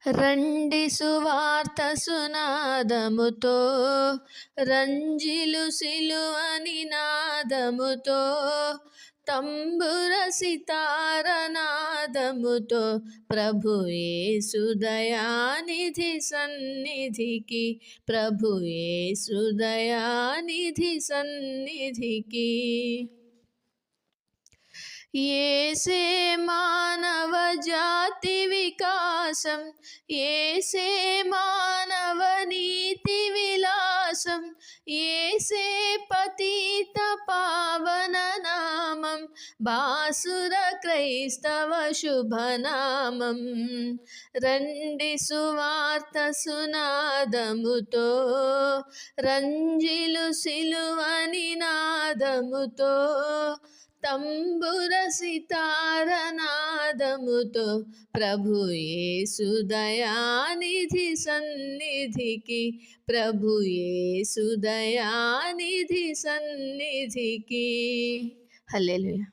రండి సువార్త సునాదముతో, రంజిలు సిలువ నినాదముతో, తంబుర సితార నాదముతో, ప్రభు యేసు దయానిధి సన్నిధికి, ప్రభు యేసు దయానిధి సన్నిధికి. యేసే మానవ జాతి వికాసం, యేసే మానవ నీతి విలాసం, యేసే పతిత పావన నామం, బాసుర క్రైస్తవ శుభనామం. రండి సువార్త సునాదముతో, రంజిలు సిలువ నినాదముతో, తంబుర సితార నాదముతో, ప్రభు యేసు దయానిధి సన్నిధికి, ప్రభు యేసు దయానిధి సన్నిధికి. హల్లెలూయా.